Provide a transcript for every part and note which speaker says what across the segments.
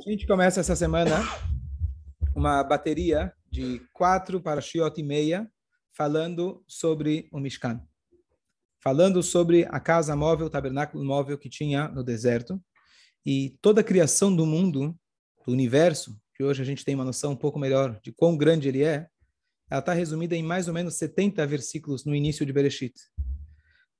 Speaker 1: A gente começa essa semana uma bateria de 4 parashiot e meia falando sobre o Mishkan. Falando sobre a casa móvel, o tabernáculo móvel que tinha no deserto. E toda a criação do mundo, do universo, que hoje a gente tem uma noção um pouco melhor de quão grande ele é, ela está resumida em mais ou menos 70 versículos no início de Bereshit.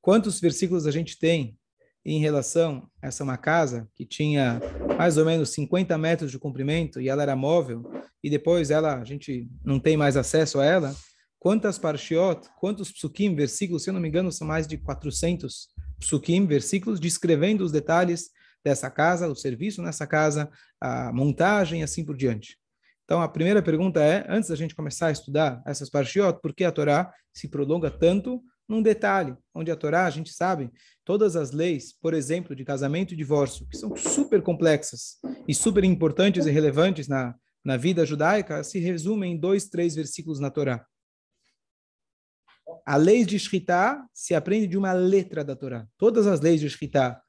Speaker 1: Quantos versículos a gente tem em relação a uma casa que tinha mais ou menos 50 metros de comprimento e ela era móvel, e depois a gente não tem mais acesso a ela? Quantas parshiot, quantos psukim, versículos, se eu não me engano, são mais de 400 psukim, versículos, descrevendo os detalhes dessa casa, o serviço nessa casa, a montagem e assim por diante. Então, a primeira pergunta é, antes da gente começar a estudar essas parshiot, por que a Torá se prolonga tanto num detalhe, onde a Torá, a gente sabe, todas as leis, por exemplo, de casamento e divórcio, que são super complexas e super importantes e relevantes na vida judaica, se resumem em 2, 3 versículos na Torá. A lei de Shritá se aprende de uma letra da Torá. Todas as leis de Shritá,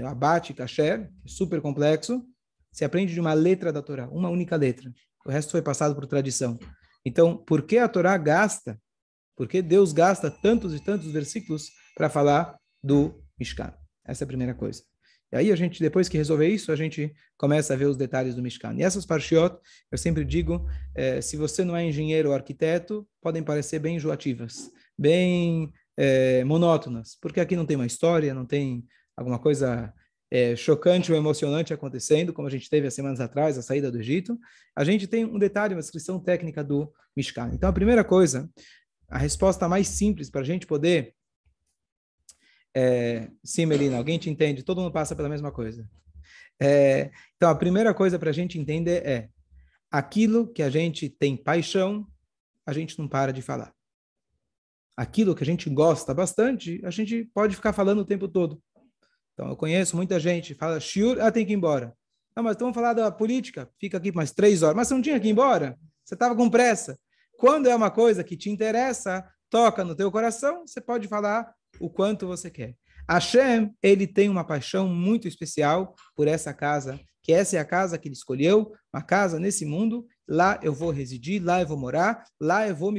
Speaker 1: abate, kasher, super complexo, se aprende de uma letra da Torá, uma única letra. O resto foi passado por tradição. Então, por que a Torá gasta? Por que Deus gasta tantos e tantos versículos para falar do Mishkan? Essa é a primeira coisa. E aí a gente, depois que resolver isso, a gente começa a ver os detalhes do Mishkan. E essas parshiot, eu sempre digo, se você não é engenheiro ou arquiteto, podem parecer bem enjoativas, bem monótonas, porque aqui não tem uma história, não tem alguma coisa chocante ou emocionante acontecendo, como a gente teve há semanas atrás, a saída do Egito. A gente tem um detalhe, uma descrição técnica do Mishkan. Então, a primeira coisa, a resposta mais simples para a gente poder... sim, Melina, alguém te entende? Todo mundo passa pela mesma coisa. Então, a primeira coisa para a gente entender é aquilo que a gente tem paixão, a gente não para de falar. Aquilo que a gente gosta bastante, a gente pode ficar falando o tempo todo. Então, eu conheço muita gente, fala, shiur, tem que ir embora. Não, mas vamos falar da política, fica aqui mais 3 horas. Mas você não tinha que ir embora? Você estava com pressa. Quando é uma coisa que te interessa, toca no teu coração, você pode falar o quanto você quer. Hashem, ele tem uma paixão muito especial por essa casa, que essa é a casa que ele escolheu, uma casa nesse mundo, lá eu vou residir, lá eu vou morar, lá eu vou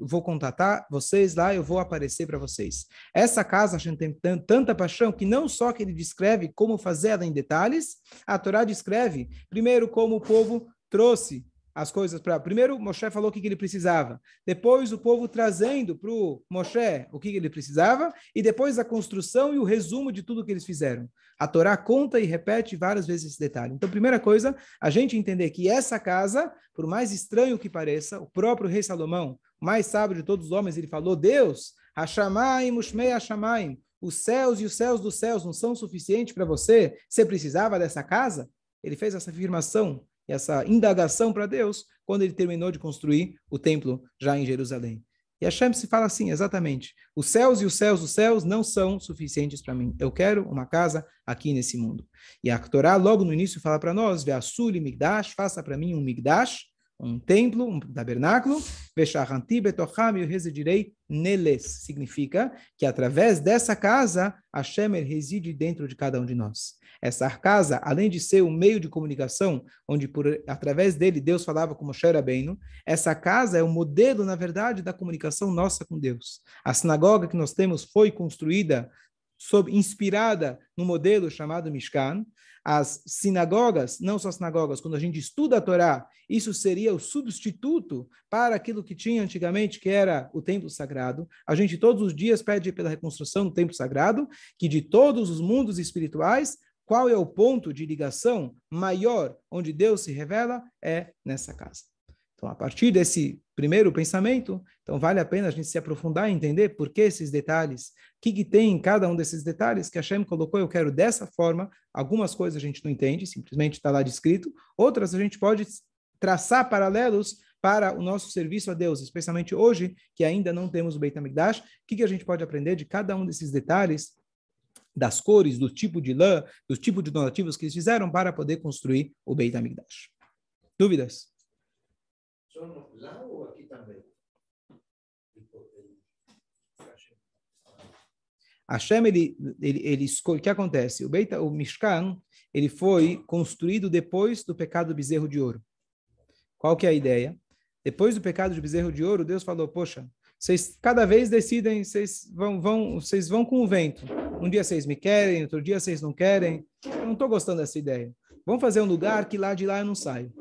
Speaker 1: vou contatar vocês, lá eu vou aparecer para vocês. Essa casa a gente tem tanta paixão que não só que ele descreve como fazer ela em detalhes, a Torá descreve primeiro como o povo trouxe as coisas para... Primeiro, Moshe falou o que ele precisava. Depois, o povo trazendo para o Moshe o que ele precisava. E depois, a construção e o resumo de tudo que eles fizeram. A Torá conta e repete várias vezes esse detalhe. Então, primeira coisa, a gente entender que essa casa, por mais estranho que pareça, o próprio rei Salomão, o mais sábio de todos os homens, ele falou, Deus, Hashamayim, Ushmei Hashamayim, os céus e os céus dos céus não são suficientes para você? Você precisava dessa casa? Ele fez essa afirmação, essa indagação para Deus, quando ele terminou de construir o templo já em Jerusalém. E Hashem se fala assim, exatamente, os céus e os céus dos céus não são suficientes para mim. Eu quero uma casa aqui nesse mundo. E a Torá, logo no início, fala para nós, Ve'asuli migdash, faça para mim um migdash, um templo, um tabernáculo, Ve'shahanti betocham, eu residirei neles. Significa que através dessa casa, Hashem reside dentro de cada um de nós. Essa casa, além de ser um meio de comunicação, onde através dele Deus falava com Moshe Rabbeinu, essa casa é o modelo, na verdade, da comunicação nossa com Deus. A sinagoga que nós temos foi construída inspirada no modelo chamado Mishkan. As sinagogas, não só sinagogas, quando a gente estuda a Torá, isso seria o substituto para aquilo que tinha antigamente, que era o templo sagrado. A gente todos os dias pede pela reconstrução do templo sagrado, que de todos os mundos espirituais, qual é o ponto de ligação maior onde Deus se revela? É nessa casa. Então, a partir desse primeiro pensamento, então vale a pena a gente se aprofundar e entender por que esses detalhes, o que tem em cada um desses detalhes que Hashem colocou, eu quero dessa forma. Algumas coisas a gente não entende, simplesmente está lá descrito, outras a gente pode traçar paralelos para o nosso serviço a Deus, especialmente hoje, que ainda não temos o Beit HaMikdash. O que a gente pode aprender de cada um desses detalhes, das cores, do tipo de lã, dos tipos de donativos que eles fizeram para poder construir o Beit HaMikdash? Dúvidas?
Speaker 2: Lá ou aqui também?
Speaker 1: Hashem, o que acontece? O Mishkan, ele foi construído depois do pecado do bezerro de ouro. Qual que é a ideia? Depois do pecado de bezerro de ouro, Deus falou, poxa, vocês cada vez decidem, vocês vão com o vento. Um dia vocês me querem, outro dia vocês não querem. Eu não estou gostando dessa ideia. Vamos fazer um lugar que lá de lá eu não saio.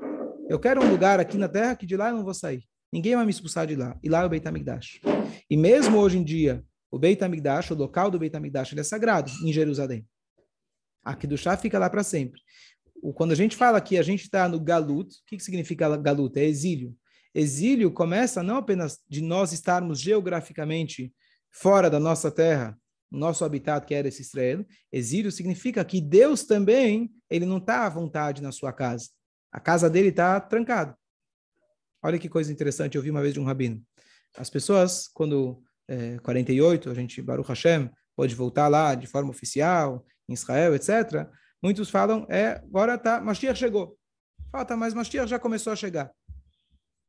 Speaker 1: Eu quero um lugar aqui na terra que de lá eu não vou sair. Ninguém vai me expulsar de lá. E lá é o Beit HaMikdash. E mesmo hoje em dia, o Beit HaMikdash, o local do Beit HaMikdash, ele é sagrado em Jerusalém. A Kedushá fica lá para sempre. Quando a gente fala que a gente está no Galut, o que significa Galut? É exílio. Exílio começa não apenas de nós estarmos geograficamente fora da nossa terra, nosso habitat, que era esse Israel. Exílio significa que Deus também, ele não está à vontade na sua casa. A casa dele está trancada. Olha que coisa interessante, eu vi uma vez de um rabino. As pessoas, quando 48, a gente, Baruch Hashem, pode voltar lá de forma oficial, em Israel, etc. Muitos falam, agora tá, Mashiach chegou. Fala, tá, mas Mashiach já começou a chegar.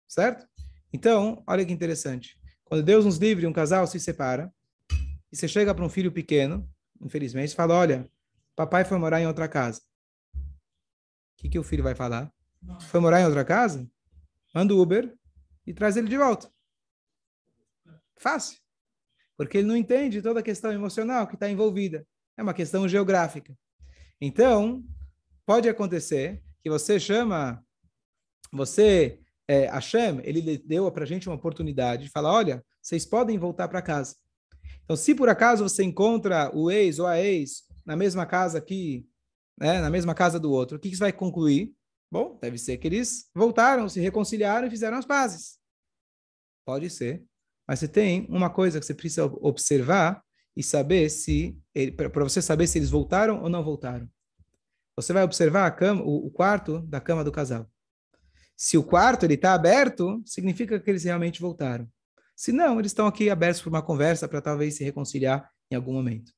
Speaker 1: Certo? Então, olha que interessante. Quando Deus nos livre, um casal se separa, e você chega para um filho pequeno, infelizmente, e fala, olha, papai foi morar em outra casa. O que o filho vai falar? Foi morar em outra casa? Manda o Uber e traz ele de volta. Fácil. Porque ele não entende toda a questão emocional que está envolvida. É uma questão geográfica. Então, pode acontecer que Hashem, ele deu para a gente uma oportunidade de falar, olha, vocês podem voltar para casa. Então, se por acaso você encontra o ex ou a ex na mesma casa aqui, né, na mesma casa do outro, o que você vai concluir? Bom, deve ser que eles voltaram, se reconciliaram e fizeram as pazes. Pode ser. Mas você tem uma coisa que você precisa observar e saber para você saber se eles voltaram ou não voltaram. Você vai observar a cama, o quarto da cama do casal. Se o quarto está aberto, significa que eles realmente voltaram. Se não, eles estão aqui abertos para uma conversa para talvez se reconciliar em algum momento.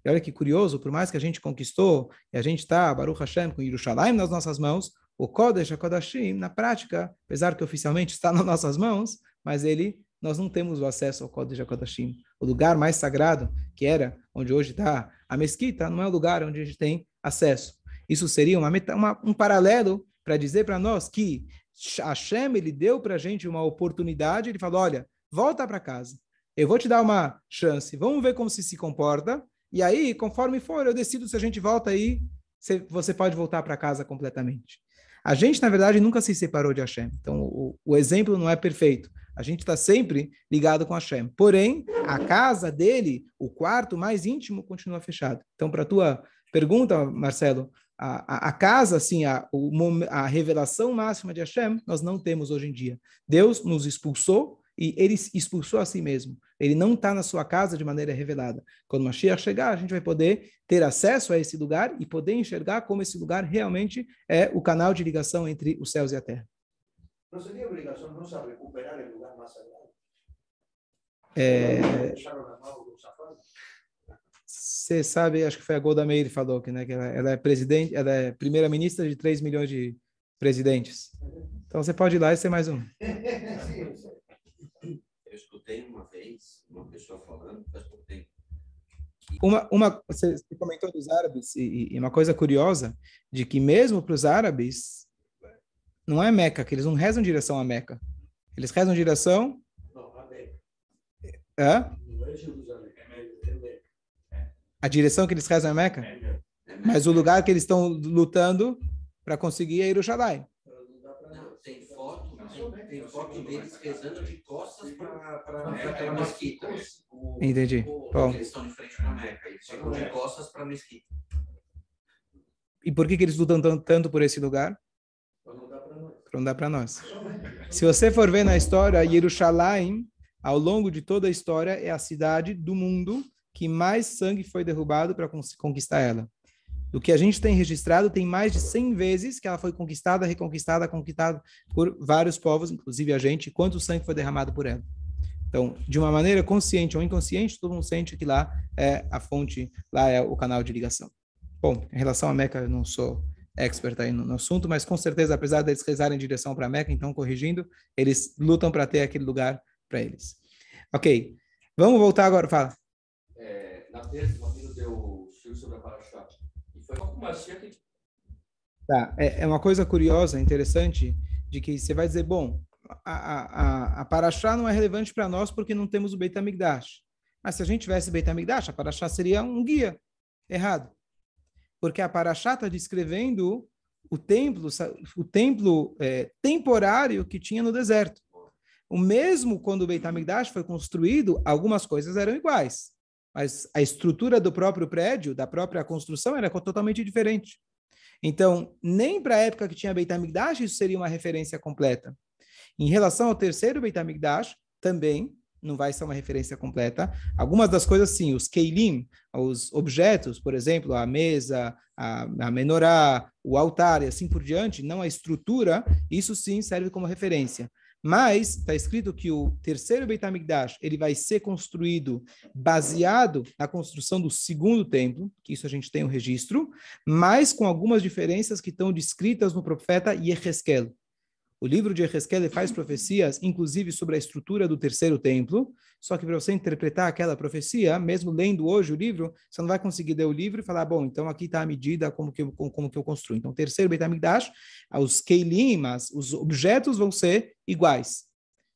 Speaker 1: E olha que curioso, por mais que a gente conquistou, e a gente está, Baruch Hashem, com Yerushalayim nas nossas mãos, o Kodesh HaKodashim, na prática, apesar que oficialmente está nas nossas mãos, mas nós não temos o acesso ao Kodesh HaKodashim. O lugar mais sagrado, que era onde hoje está a mesquita, não é o lugar onde a gente tem acesso. Isso seria um paralelo para dizer para nós que Hashem, ele deu para a gente uma oportunidade, ele falou, olha, volta para casa, eu vou te dar uma chance, vamos ver como se comporta, e aí, conforme for, eu decido se a gente volta aí, você pode voltar para casa completamente. A gente, na verdade, nunca se separou de Hashem, então o exemplo não é perfeito, a gente está sempre ligado com Hashem, porém, a casa dele, o quarto mais íntimo, continua fechado. Então, para a tua pergunta, Marcelo, a casa, assim, a revelação máxima de Hashem, nós não temos hoje em dia. Deus nos expulsou e ele expulsou a si mesmo. Ele não está na sua casa de maneira revelada. Quando Mashiach chegar, a gente vai poder ter acesso a esse lugar e poder enxergar como esse lugar realmente é o canal de ligação entre os céus e a terra.
Speaker 2: Não seria obrigação nossa recuperar o lugar mais sagrado? Deixaram na mão do safado?
Speaker 1: Você sabe, acho que foi a Golda Meir que falou que, né, que ela é presidente, ela é primeira-ministra de 3 milhões de presidentes. Então você pode ir lá e ser mais um.
Speaker 3: Eu escutei uma vez uma pessoa falando,
Speaker 1: Você comentou dos árabes e uma coisa curiosa de que mesmo para os árabes não é Meca, que eles não rezam em direção a Meca. Eles rezam em direção
Speaker 2: Não, a Meca.
Speaker 1: Não é Jerusalém, é Meca. A direção que eles rezam é Meca? Mas o lugar que eles estão lutando para conseguir é Yerushalayim.
Speaker 3: Não, tem foto deles rezando de costas para aquela mesquita.
Speaker 1: Entendi. Bom.
Speaker 3: Eles estão de frente para a Meca, eles ficam de costas para a mesquita.
Speaker 1: E por que eles lutam tanto por esse lugar? Para não dar para nós. Se você for ver na história, Yerushalayim, ao longo de toda a história, é a cidade do mundo que mais sangue foi derrubado para conquistar ela. Do que a gente tem registrado, tem mais de 100 vezes que ela foi conquistada, reconquistada, conquistada por vários povos, inclusive a gente, quanto sangue foi derramado por ela. Então, de uma maneira consciente ou inconsciente, todo mundo sente que lá é a fonte, lá é o canal de ligação. Bom, em relação a Meca, eu não sou expert aí no assunto, mas com certeza, apesar deles rezarem em direção para Meca, então, corrigindo, eles lutam para ter aquele lugar para eles. Ok, vamos voltar agora, fala.
Speaker 3: Na terça, o Rabino deu sobre a Parashá. E foi com uma que...
Speaker 1: Tá, é uma coisa curiosa, interessante, de que você vai dizer, bom, a Parashá não é relevante para nós porque não temos o Beit HaMikdash. Mas se a gente tivesse Beit HaMikdash, a Parashá seria um guia. Errado. Porque a Parashá está descrevendo o templo temporário que tinha no deserto. O mesmo quando o Beit HaMikdash foi construído, algumas coisas eram iguais. Mas a estrutura do próprio prédio, da própria construção, era totalmente diferente. Então, nem para a época que tinha Beit HaMikdash, isso seria uma referência completa. Em relação ao terceiro Beit HaMikdash, também não vai ser uma referência completa. Algumas das coisas, sim, os keilim, os objetos, por exemplo, a mesa, a menorá, o altar e assim por diante, não a estrutura, isso sim serve como referência. Mas está escrito que o terceiro Beit HaMikdash ele vai ser construído baseado na construção do segundo templo, que isso a gente tem um registro, mas com algumas diferenças que estão descritas no profeta Yehezkel. O livro de Yehezkel faz profecias, inclusive sobre a estrutura do terceiro templo, só que para você interpretar aquela profecia, mesmo lendo hoje o livro, você não vai conseguir ler o livro e falar, bom, então aqui está a medida como que eu construo. Então, o terceiro Beit HaMikdash, os keilim, os objetos vão ser iguais.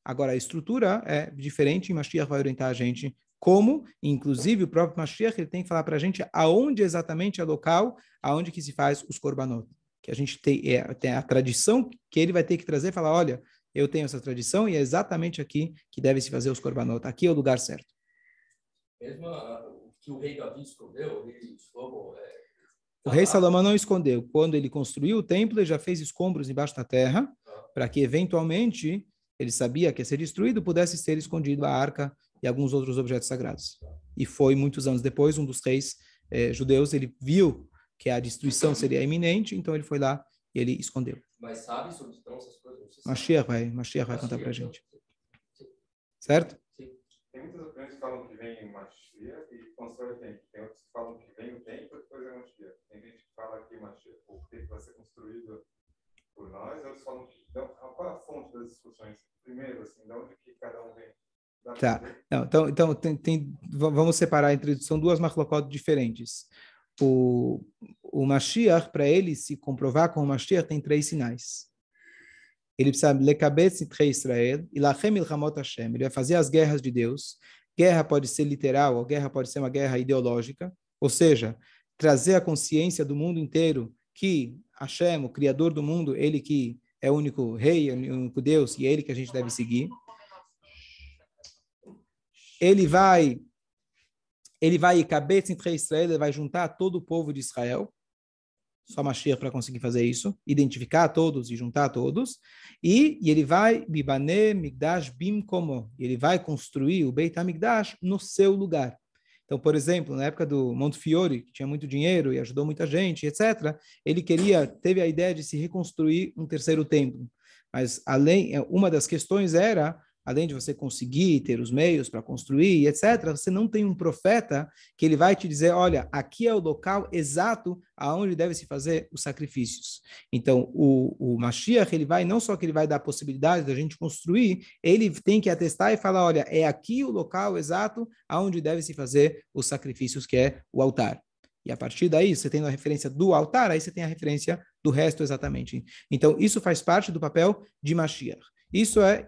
Speaker 1: Agora, a estrutura é diferente e Mashiach vai orientar a gente como, inclusive, o próprio Mashiach ele tem que falar para a gente aonde exatamente é o local, aonde que se faz os korbanot. Que a gente tem a tradição que ele vai ter que trazer e falar, olha, eu tenho essa tradição e é exatamente aqui que deve se fazer os korbanot. Aqui é o lugar certo.
Speaker 3: Mesmo o que o rei Davi escondeu,
Speaker 1: o rei Salomão não escondeu. Quando ele construiu o templo, ele já fez escombros embaixo da terra, para que eventualmente ele sabia que ia ser destruído, pudesse ser escondido a arca e alguns outros objetos sagrados. E foi muitos anos depois, um dos reis judeus, ele viu que a destruição seria iminente, então ele foi lá e ele escondeu.
Speaker 3: Mas sabe sobre essas coisas?
Speaker 1: Mashiach vai contar pra gente. Certo?
Speaker 4: Sim. Tem muitas opiniões que falam que vem o Mashiach e constrói o templo. Tem outros que falam que vem o templo e depois é o Mashiach. Tem gente que fala que o templo vai ser construído por nós, outros falam que... Então, qual é a fonte das discussões? Primeiro, assim, de onde que cada um vem?
Speaker 1: Tá. Não, então vamos separar são duas machlokot diferentes. O Mashiach, para ele se comprovar com o Mashiach, tem 3 sinais. Ele precisa lekabetz nitrei Israel e lachem milchamot Hashem. Ele vai fazer as guerras de Deus. Guerra pode ser literal, ou guerra pode ser uma guerra ideológica, ou seja, trazer a consciência do mundo inteiro que Hashem, o Criador do mundo, ele que é o único rei, é o único Deus, e é ele que a gente deve seguir. Ele vai Israel, ele vai juntar todo o povo de Israel, só Mashiach para conseguir fazer isso, identificar todos e juntar todos, e ele vai Bibaneh Migdash Bimkomo, ele vai construir o Beit HaMikdash no seu lugar. Então, por exemplo, na época do Montefiore, que tinha muito dinheiro e ajudou muita gente, etc., ele teve a ideia de se reconstruir um terceiro templo. Mas uma das questões era além de você conseguir ter os meios para construir, etc., você não tem um profeta que ele vai te dizer, olha, aqui é o local exato aonde deve se fazer os sacrifícios. Então, o Mashiach, não só que ele vai dar a possibilidade da gente construir, ele tem que atestar e falar, olha, é aqui o local exato aonde deve se fazer os sacrifícios, que é o altar. E a partir daí, você tem a referência do altar, aí você tem a referência do resto exatamente. Então, isso faz parte do papel de Mashiach. Isso é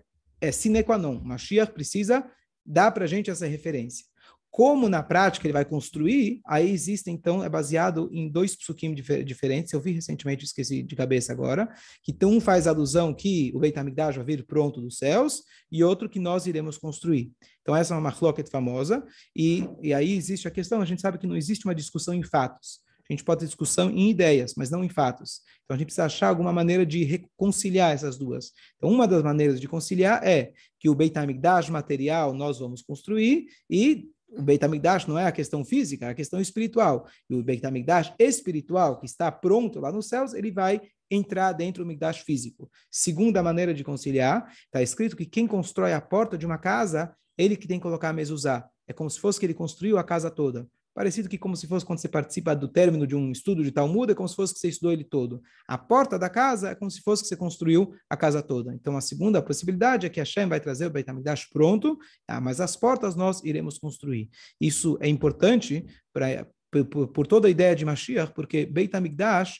Speaker 1: sine qua non. Mashiach precisa dar para a gente essa referência. Como na prática ele vai construir, aí existe, então, é baseado em 2 psukim diferentes. Eu vi recentemente, esqueci de cabeça agora, que um faz alusão que o Beit HaMikdash vai vir pronto dos céus, e outro que nós iremos construir. Então, essa é uma machloket famosa, e aí existe a questão, a gente sabe que não existe uma discussão em fatos. A gente pode ter discussão em ideias, mas não em fatos. Então, a gente precisa achar alguma maneira de reconciliar essas duas. Então, uma das maneiras de conciliar é que o Beit HaMikdash material nós vamos construir e o Beit HaMikdash não é a questão física, é a questão espiritual. E o Beit HaMikdash espiritual, que está pronto lá nos céus, ele vai entrar dentro do Mikdash físico. Segunda maneira de conciliar, está escrito que quem constrói a porta de uma casa, ele que tem que colocar a mezuzá. É como se fosse que ele construiu a casa toda. parecido que como se fosse quando você participa do término de um estudo de Talmud, é como se fosse que você estudou ele todo. A porta da casa é como se fosse que você construiu a casa toda. Então, a segunda possibilidade é que Hashem vai trazer o Beit HaMikdash pronto, mas as portas nós iremos construir. Isso é importante por toda a ideia de Mashiach, porque Beit HaMikdash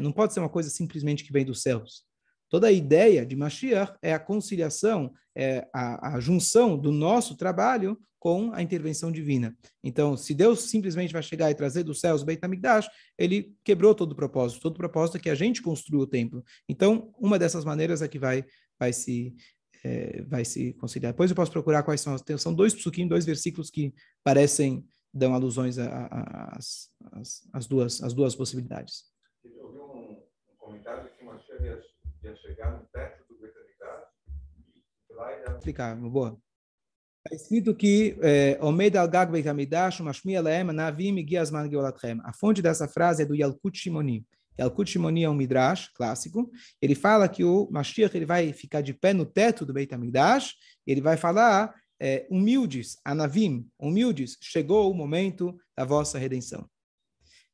Speaker 1: não pode ser uma coisa simplesmente que vem dos céus. Toda a ideia de Mashiach é a conciliação, a junção do nosso trabalho com a intervenção divina. Então, se Deus simplesmente vai chegar e trazer dos céus o Beit HaMikdash, ele quebrou todo o propósito. Todo o propósito é que a gente construa o templo. Então, uma dessas maneiras é que vai se conciliar. Depois eu posso procurar quais são. São 2 psukim, 2 versículos que parecem, dão alusões às duas possibilidades.
Speaker 4: Eu vi um comentário que Mashiach ia chegar no teto do Beit HaMikdash.
Speaker 1: Explicar, boa. Está escrito que Omed al Gag Beit HaMikdash, Mashmi Aleem, Navim Igi Azman Geolatchem. A fonte dessa frase é do Yalkut Shimoni. Yalkut Shimoni é um midrash clássico. Ele fala que o Mashiach ele vai ficar de pé no teto do Beit HaMikdash. Ele vai falar, humildes, Anavim, humildes, chegou o momento da vossa redenção.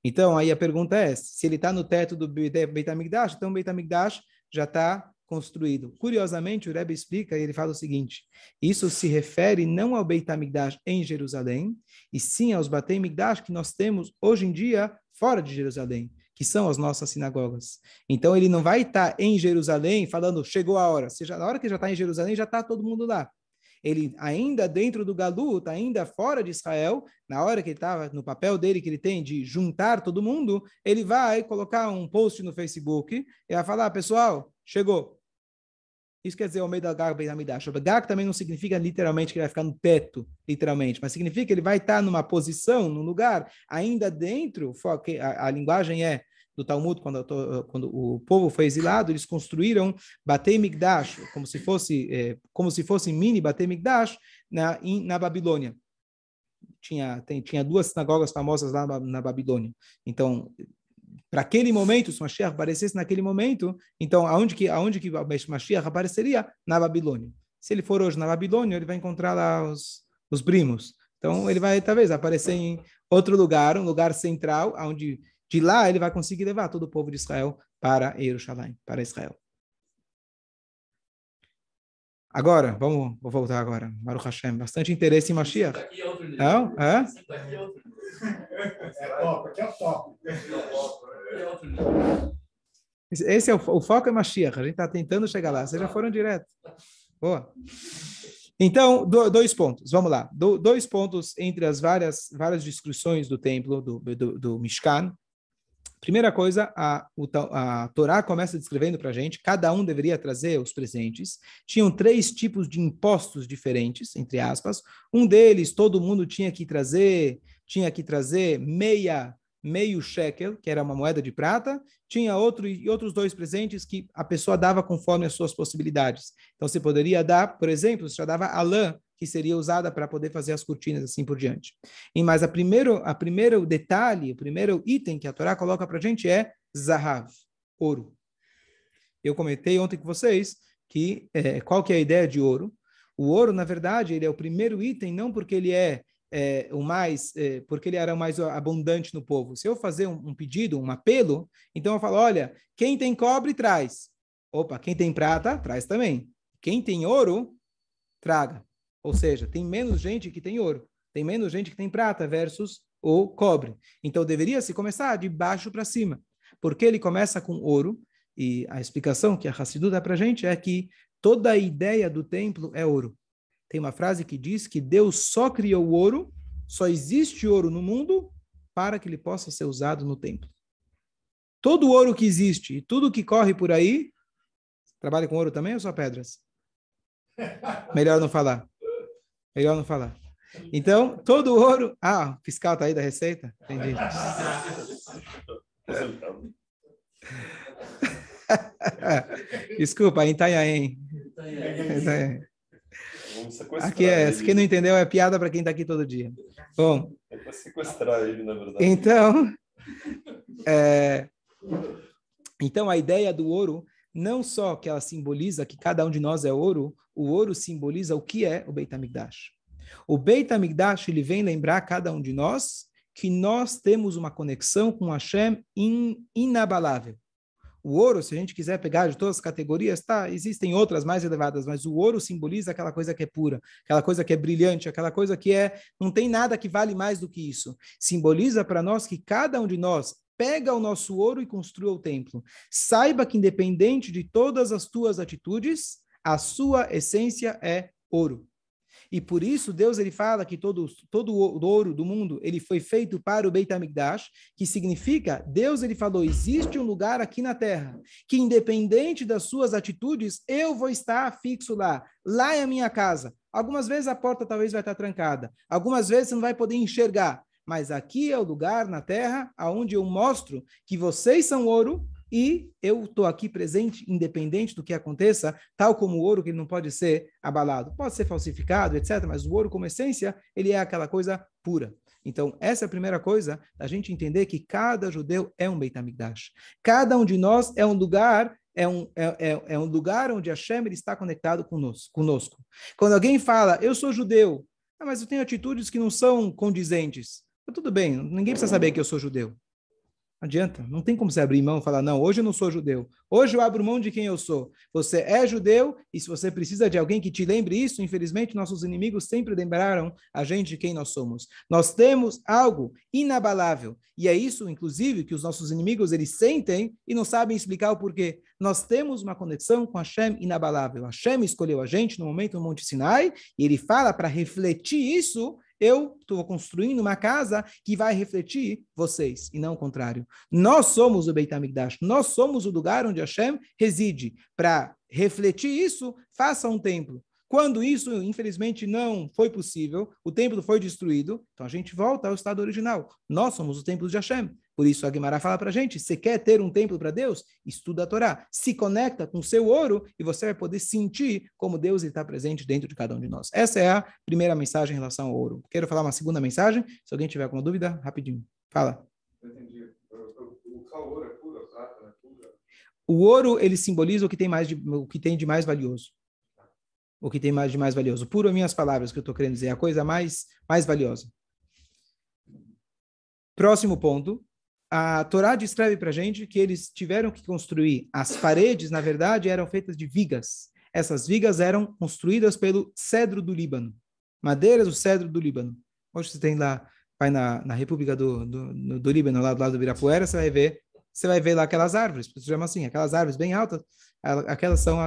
Speaker 1: Então, aí a pergunta é, se ele está no teto do Beit HaMikdash, então o Beit HaMikdash já está construído. Curiosamente, o Rebbe explica e ele fala o seguinte, isso se refere não ao Beit HaMikdash em Jerusalém, e sim aos Batei Mikdash que nós temos hoje em dia fora de Jerusalém, que são as nossas sinagogas. Então, ele não vai estar em Jerusalém falando, chegou a hora. Ou seja, na hora que já está em Jerusalém, já está todo mundo lá. Ele ainda dentro do Galut, ainda fora de Israel, na hora que ele estava no papel dele que ele tem de juntar todo mundo, ele vai colocar um post no Facebook e vai falar, pessoal, chegou. Isso quer dizer o meio da Gag Beit HaMikdash. O Gag também não significa literalmente que ele vai ficar no teto, literalmente, mas significa que ele vai estar numa posição, num lugar, ainda dentro, a linguagem é do Talmud, quando o povo foi exilado, eles construíram Batei Mikdash, como se fosse mini Batei Mikdash na Babilônia. Tinha 2 sinagogas famosas lá na Babilônia. Então, para aquele momento, se o Mashiach aparecesse naquele momento, então aonde que o Mashiach apareceria? Na Babilônia. Se ele for hoje na Babilônia, ele vai encontrar lá os primos. Então, ele vai, talvez, aparecer em outro lugar, um lugar central, onde de lá ele vai conseguir levar todo o povo de Israel para Jerusalém, para Israel. Agora, vou voltar agora. Baruch Hashem, bastante interesse em Mashiach. Não? É?
Speaker 2: top, aqui é o top.
Speaker 1: Esse é o foco é Mashiach. A gente está tentando chegar lá. Vocês já foram direto. Boa. Então, 2 pontos. Vamos lá. 2 pontos entre as várias descrições do templo, do Mishkan. Primeira coisa, a Torá começa descrevendo para a gente, cada um deveria trazer os presentes. Tinham 3 tipos de impostos diferentes, entre aspas. Um deles, todo mundo tinha que trazer meio shekel, que era uma moeda de prata. Tinha outros 2 presentes que a pessoa dava conforme as suas possibilidades. Então, você poderia dar, por exemplo, você já dava a lã, que seria usada para poder fazer as cortinas, assim por diante. Mas o primeiro detalhe, o primeiro item que a Torá coloca para a gente é zahav, ouro. Eu comentei ontem com vocês que qual que é a ideia de ouro. O ouro, na verdade, ele é o primeiro item, não porque ele porque ele era o mais abundante no povo. Se eu fazer um pedido, um apelo, então eu falo, olha, quem tem cobre, traz. Opa, quem tem prata, traz também. Quem tem ouro, traga. Ou seja, tem menos gente que tem ouro, tem menos gente que tem prata versus o cobre. Então, deveria-se começar de baixo para cima. Porque ele começa com ouro, e a explicação que a Hassidu dá para a gente é que toda a ideia do templo é ouro. Tem uma frase que diz que Deus só criou o ouro, só existe ouro no mundo para que ele possa ser usado no templo. Todo o ouro que existe e tudo que corre por aí, trabalha com ouro também ou só pedras? Melhor não falar. Melhor não falar. Então, todo o ouro... Ah, o fiscal está aí da Receita? Entendi. Desculpa, em Itanhaém. Quem não entendeu é piada para quem está aqui todo dia. Bom.
Speaker 5: É para sequestrar ele, na verdade.
Speaker 1: Então, a ideia do ouro, não só que ela simboliza que cada um de nós é ouro, o ouro simboliza o que é o Beit HaMikdash. O Beit HaMikdash, ele vem lembrar cada um de nós que nós temos uma conexão com Hashem inabalável. O ouro, se a gente quiser pegar de todas as categorias, tá, existem outras mais elevadas, mas o ouro simboliza aquela coisa que é pura, aquela coisa que é brilhante, aquela coisa que não tem nada que vale mais do que isso. Simboliza para nós que cada um de nós pega o nosso ouro e construa o templo. Saiba que independente de todas as tuas atitudes, a sua essência é ouro. E por isso Deus ele fala que todo o ouro do mundo ele foi feito para o Beit HaMikdash, que significa, Deus ele falou, existe um lugar aqui na terra, que independente das suas atitudes, eu vou estar fixo lá. Lá é a minha casa. Algumas vezes a porta talvez vai estar trancada, algumas vezes você não vai poder enxergar, mas aqui é o lugar na terra onde eu mostro que vocês são ouro, e eu estou aqui presente, independente do que aconteça, tal como o ouro que ele não pode ser abalado. Pode ser falsificado, etc., mas o ouro, como essência, ele é aquela coisa pura. Então, essa é a primeira coisa, a gente entender que cada judeu é um Beit HaMikdash. Cada um de nós é um lugar, é um lugar onde Hashem ele está conectado conosco. Quando alguém fala, eu sou judeu, mas eu tenho atitudes que não são condizentes. Tudo bem, ninguém precisa saber que eu sou judeu. Não adianta, não tem como você abrir mão e falar, não, hoje eu não sou judeu, hoje eu abro mão de quem eu sou. Você é judeu, e se você precisa de alguém que te lembre isso, infelizmente nossos inimigos sempre lembraram a gente de quem nós somos. Nós temos algo inabalável, e é isso, inclusive, que os nossos inimigos, eles sentem e não sabem explicar o porquê. Nós temos uma conexão com Hashem inabalável. Hashem escolheu a gente no momento no Monte Sinai, e ele fala para refletir isso, eu estou construindo uma casa que vai refletir vocês, e não o contrário. Nós somos o Beit HaMikdash, nós somos o lugar onde Hashem reside. Para refletir isso, faça um templo. Quando isso, infelizmente, não foi possível, o templo foi destruído, então a gente volta ao estado original. Nós somos os templos de Hashem. Por isso a Guemará fala para a gente, você quer ter um templo para Deus? Estuda a Torá. Se conecta com o seu ouro e você vai poder sentir como Deus está presente dentro de cada um de nós. Essa é a primeira mensagem em relação ao ouro. Quero falar uma segunda mensagem. Se alguém tiver alguma dúvida, rapidinho. Fala.
Speaker 4: Eu entendi. O ouro é puro, a prata é pura.
Speaker 1: O ouro, ele simboliza o que tem de mais valioso. O que tem de mais valioso. Puro, minhas palavras que eu estou querendo dizer, a coisa mais valiosa. Próximo ponto. A Torá descreve para a gente que eles tiveram que construir. As paredes, na verdade, eram feitas de vigas. Essas vigas eram construídas pelo cedro do Líbano. Madeiras do cedro do Líbano. Hoje você tem lá, vai na República do Líbano, lá do lado do Ibirapuera, você vai ver lá aquelas árvores, se chama assim, aquelas árvores bem altas, aquelas são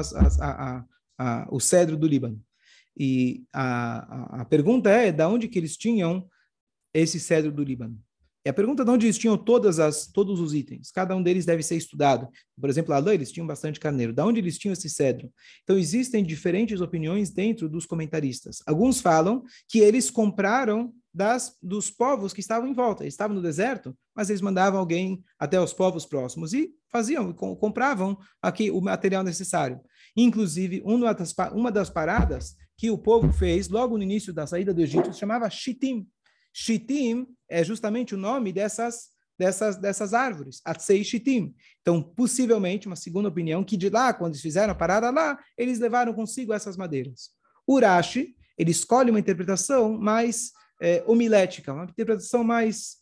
Speaker 1: o cedro do Líbano. E a pergunta é, de onde que eles tinham esse cedro do Líbano? E a pergunta de onde eles tinham todos os itens. Cada um deles deve ser estudado. Por exemplo, lá eles tinham bastante carneiro. De onde eles tinham esse cedro? Então, existem diferentes opiniões dentro dos comentaristas. Alguns falam que eles compraram dos povos que estavam em volta. Eles estavam no deserto, mas eles mandavam alguém até os povos próximos e compravam aqui o material necessário. Inclusive, uma das paradas que o povo fez logo no início da saída do Egito se chamava Shittim. Shittim é justamente o nome dessas árvores, Atzei Shittim. Então, possivelmente, uma segunda opinião, que de lá, quando eles fizeram a parada lá, eles levaram consigo essas madeiras. Urashi, ele escolhe uma interpretação mais homilética, uma interpretação mais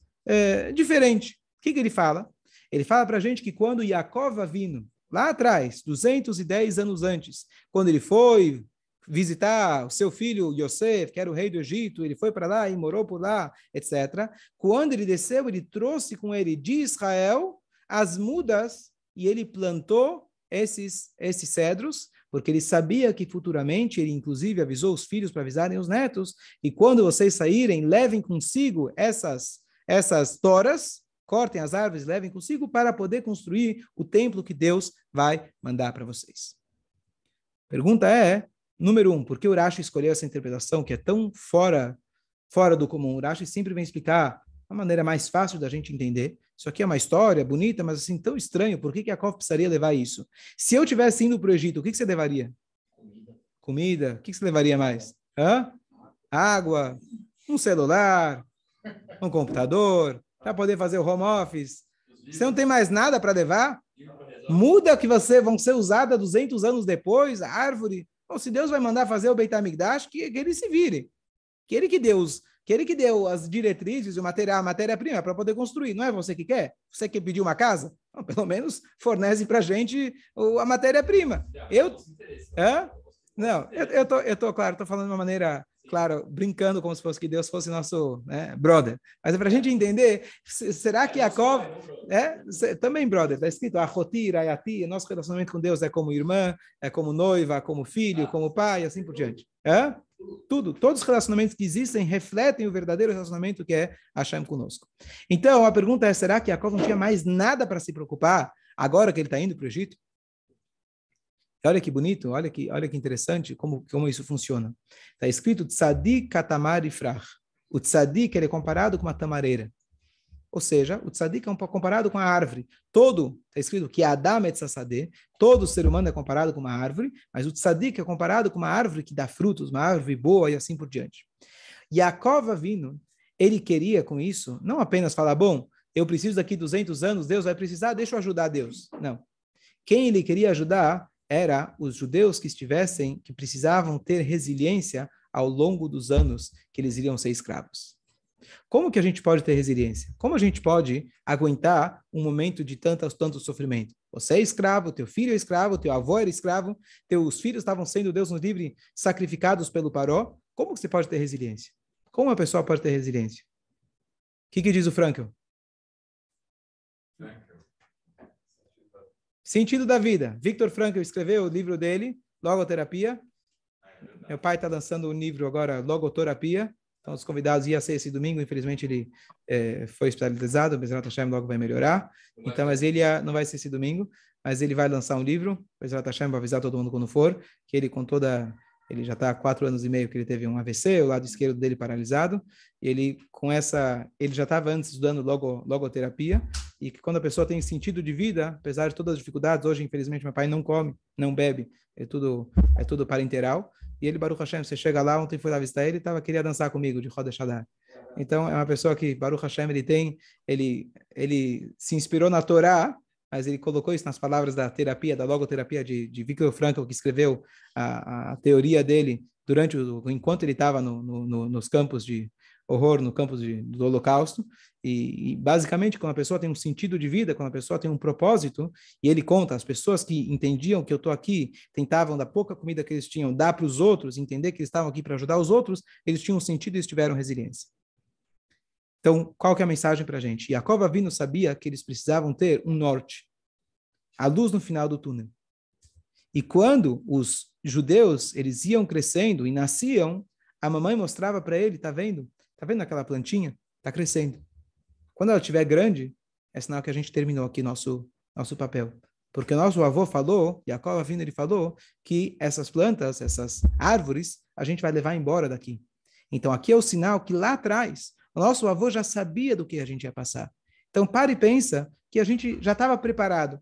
Speaker 1: diferente. O que ele fala? Ele fala para a gente que quando Yaakov Avinu, lá atrás, 210 anos antes, quando ele foi visitar o seu filho Yosef, que era o rei do Egito, ele foi para lá e morou por lá, etc. Quando ele desceu, ele trouxe com ele de Israel as mudas e ele plantou esses cedros, porque ele sabia que futuramente, ele inclusive avisou os filhos para avisarem os netos, e quando vocês saírem, levem consigo essas toras, cortem as árvores, levem consigo para poder construir o templo que Deus vai mandar para vocês. Pergunta é, número 1, por que Urashi escolheu essa interpretação que é tão fora do comum? Urashi sempre vem explicar uma maneira mais fácil da gente entender. Isso aqui é uma história bonita, mas assim, tão estranho. Por que Yaakov precisaria levar isso? Se eu tivesse indo para o Egito, o que você levaria? Comida. O que você levaria mais? Água, um celular, um computador, para poder fazer o home office. Você não tem mais nada para levar? Muda que vão ser usadas 200 anos depois, a árvore. Bom, se Deus vai mandar fazer o Beit HaMikdash, que ele se vire. Que Deus que ele que deu as diretrizes, a matéria-prima para poder construir. Não é você que quer? Você que pediu uma casa? Não, pelo menos fornece para a gente a matéria-prima. Não, claro, estou falando de uma maneira, claro, brincando como se fosse que Deus fosse nosso, né, brother. Mas é para a gente entender, será que Jacob... também brother, está escrito, Achoti, Rayati, nosso relacionamento com Deus é como irmã, é como noiva, como filho, como pai, assim por diante. Tudo, todos os relacionamentos que existem refletem o verdadeiro relacionamento que é Hashem conosco. Então, a pergunta é, será que Jacob não tinha mais nada para se preocupar agora que ele está indo para o Egito? Olha que bonito, olha que interessante como isso funciona. Está escrito Tzadik Katamar Ifrach. O tzadik ele é comparado com uma tamareira. Ou seja, o tzadik é comparado com a árvore. Está escrito que Adam et Sassadeh, todo ser humano é comparado com uma árvore, mas o tzadik é comparado com uma árvore que dá frutos, uma árvore boa e assim por diante. Yaakov Avinu, ele queria com isso, não apenas falar, bom, eu preciso daqui 200 anos, Deus vai precisar, deixa eu ajudar Deus. Não. Quem ele queria ajudar era os judeus que precisavam ter resiliência ao longo dos anos que eles iriam ser escravos. Como que a gente pode ter resiliência? Como a gente pode aguentar um momento de tanto sofrimento? Você é escravo, teu filho é escravo, teu avô era escravo, teus filhos estavam sendo, Deus nos livre, sacrificados pelo Paró. Como que você pode ter resiliência? Como uma pessoa pode ter resiliência? O que diz o Frankl? Sentido da vida. Victor Frankl escreveu o livro dele, Logoterapia. Meu pai está lançando um livro agora, Logoterapia. Então, os convidados iam ser esse domingo. Infelizmente, ele foi hospitalizado. O Bezerra Hashem logo vai melhorar. Então, mas ele não vai ser esse domingo. Mas ele vai lançar um livro. O Bezerra Hashem vai avisar todo mundo quando for. Que ele, ele já está há 4 anos e meio que ele teve um AVC, o lado esquerdo dele paralisado. E ele, ele já estava antes estudando logoterapia. E que quando a pessoa tem sentido de vida, apesar de todas as dificuldades, hoje, infelizmente, meu pai não come, não bebe, é tudo parenteral. E ele, Baruch Hashem, você chega lá, ontem foi lá visitar ele, queria dançar comigo, de Roda Shadar. Então, é uma pessoa que, Baruch Hashem, ele se inspirou na Torá, mas ele colocou isso nas palavras da terapia, da logoterapia de Viktor Frankl, que escreveu a teoria dele enquanto ele estava nos campos de horror, no campo do Holocausto. E basicamente, quando a pessoa tem um sentido de vida, quando a pessoa tem um propósito, e ele conta, as pessoas que entendiam que eu estou aqui, tentavam da pouca comida que eles tinham, dar para os outros, entender que eles estavam aqui para ajudar os outros, eles tinham um sentido e eles tiveram resiliência. Então, qual que é a mensagem para a gente? Jacob Avinu sabia que eles precisavam ter um norte, a luz no final do túnel. E quando os judeus, eles iam crescendo e nasciam, a mamãe mostrava para ele, tá vendo aquela plantinha? Está crescendo. Quando ela estiver grande, é sinal que a gente terminou aqui nosso papel. Porque nosso avô falou, Jacob Avinu, ele falou que essas plantas, essas árvores, a gente vai levar embora daqui. Então aqui é o sinal que lá atrás, o nosso avô já sabia do que a gente ia passar. Então para e pensa que a gente já estava preparado.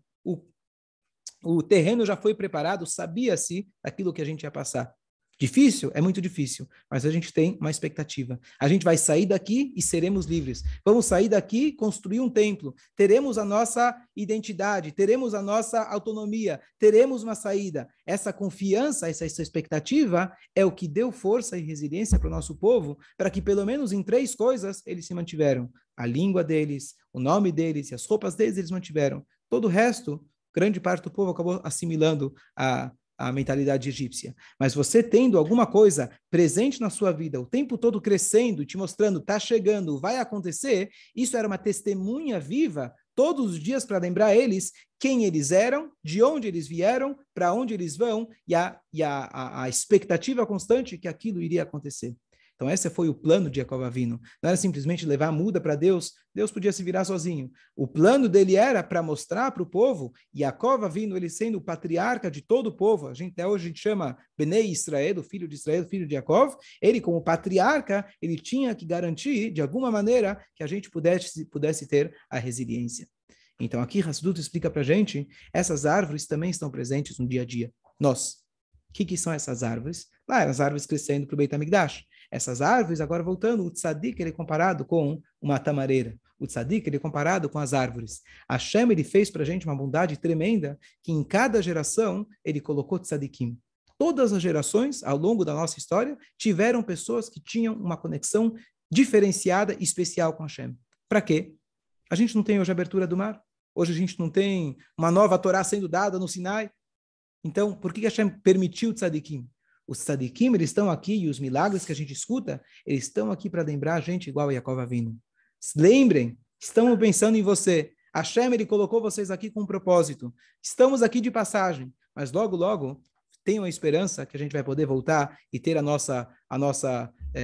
Speaker 1: O terreno já foi preparado, sabia-se daquilo que a gente ia passar. Difícil? É muito difícil, mas a gente tem uma expectativa. A gente vai sair daqui e seremos livres. Vamos sair daqui e construir um templo. Teremos a nossa identidade, teremos a nossa autonomia, teremos uma saída. Essa confiança, essa expectativa é o que deu força e resiliência para o nosso povo, para que pelo menos em 3 coisas eles se mantiveram. A língua deles, o nome deles e as roupas deles eles mantiveram. Todo o resto, grande parte do povo acabou assimilando a mentalidade egípcia. Mas você tendo alguma coisa presente na sua vida, o tempo todo crescendo, te mostrando, está chegando, vai acontecer, isso era uma testemunha viva todos os dias para lembrar eles quem eles eram, de onde eles vieram, para onde eles vão e a expectativa constante que aquilo iria acontecer. Então, esse foi o plano de Jacob Avinu. Não era simplesmente levar a muda para Deus. Deus podia se virar sozinho. O plano dele era para mostrar para o povo, e Jacob Avinu, ele sendo o patriarca de todo o povo, até hoje a gente chama Benei Israel, o filho de Israel, filho de Jacob, ele como patriarca, ele tinha que garantir, de alguma maneira, que a gente pudesse ter a resiliência. Então, aqui Hassidut explica para a gente, essas árvores também estão presentes no dia a dia. Nós. O que são essas árvores? Lá, as árvores crescendo para o Beit HaMikdash. Essas árvores, agora voltando, o tzadik ele é comparado com uma tamareira. O tzadik ele é comparado com as árvores. Hashem ele fez para a gente uma bondade tremenda que em cada geração ele colocou tzadikim. Todas as gerações, ao longo da nossa história, tiveram pessoas que tinham uma conexão diferenciada e especial com Hashem. Para quê? A gente não tem hoje a abertura do mar. Hoje a gente não tem uma nova Torá sendo dada no Sinai. Então, por que Hashem permitiu o tzadikim? Os tzadikim, eles estão aqui, e os milagres que a gente escuta, eles estão aqui para lembrar a gente igual a Yaakov Avinu. Lembrem, estamos pensando em você. Hashem, ele colocou vocês aqui com um propósito. Estamos aqui de passagem, mas logo, logo, tenham a esperança que a gente vai poder voltar e ter a nossa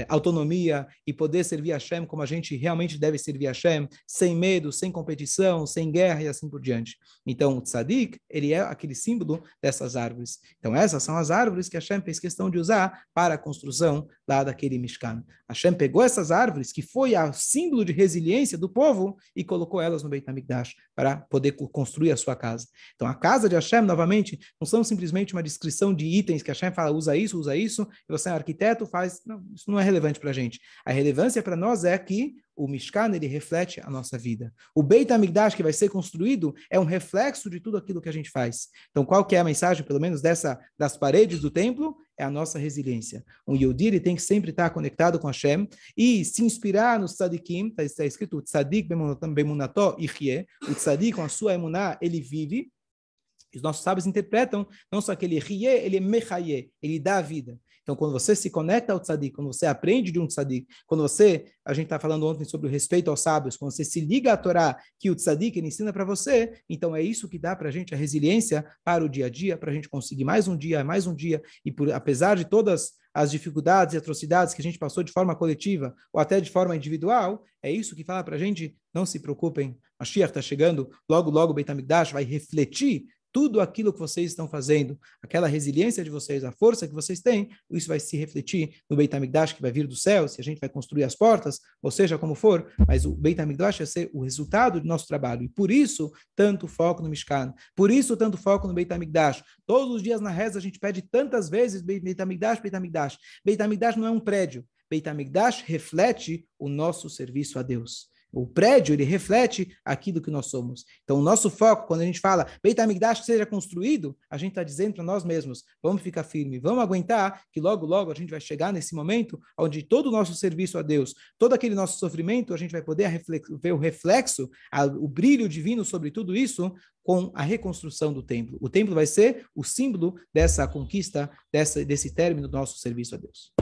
Speaker 1: autonomia e poder servir a Hashem como a gente realmente deve servir a Hashem, sem medo, sem competição, sem guerra e assim por diante. Então, o tzadik, ele é aquele símbolo dessas árvores. Então, essas são as árvores que Hashem fez questão de usar para a construção lá daquele Mishkan. Hashem pegou essas árvores, que foi o símbolo de resiliência do povo, e colocou elas no Beit HaMikdash para poder construir a sua casa. Então, a casa de Hashem, novamente, não são simplesmente uma descrição de itens que Hashem fala, usa isso, e você é um arquiteto, faz... Não, isso não é relevante para a gente. A relevância para nós é que o Mishkan, ele reflete a nossa vida. O Beit HaMikdash que vai ser construído é um reflexo de tudo aquilo que a gente faz. Então, qual que é a mensagem, pelo menos das paredes do templo? É a nossa resiliência. Um Yehudi, ele tem que sempre estar conectado com Hashem e se inspirar nos tzadikim. Está escrito, tzadik bemunató ichye. O tzadik, com a sua emuná, ele vive. Os nossos sábios interpretam, não só que ele rie, ele é mechaye, ele dá a vida. Então, quando você se conecta ao tzadik, quando você aprende de um tzadik, a gente está falando ontem sobre o respeito aos sábios, quando você se liga à Torá, que o tzadik ele ensina para você, então é isso que dá para a gente a resiliência para o dia a dia, para a gente conseguir mais um dia, e apesar de todas as dificuldades e atrocidades que a gente passou de forma coletiva, ou até de forma individual, é isso que fala para a gente, não se preocupem, Mashiach está chegando, logo, logo o Beit HaMikdash vai refletir tudo aquilo que vocês estão fazendo, aquela resiliência de vocês, a força que vocês têm, isso vai se refletir no Beit HaMikdash que vai vir do céu, se a gente vai construir as portas, ou seja, como for, mas o Beit HaMikdash vai ser o resultado do nosso trabalho. E por isso, tanto foco no Mishkan, por isso, tanto foco no Beit HaMikdash. Todos os dias na reza a gente pede tantas vezes Beit HaMikdash, Beit HaMikdash. Beit HaMikdash não é um prédio. Beit HaMikdash reflete o nosso serviço a Deus. O prédio, ele reflete aquilo que nós somos. Então, o nosso foco, quando a gente fala Beit HaMikdash seja construído, a gente está dizendo para nós mesmos, vamos ficar firme, vamos aguentar, que logo, logo a gente vai chegar nesse momento onde todo o nosso serviço a Deus, todo aquele nosso sofrimento, a gente vai poder ver o reflexo, o brilho divino sobre tudo isso, com a reconstrução do templo. O templo vai ser o símbolo dessa conquista, desse término do nosso serviço a Deus.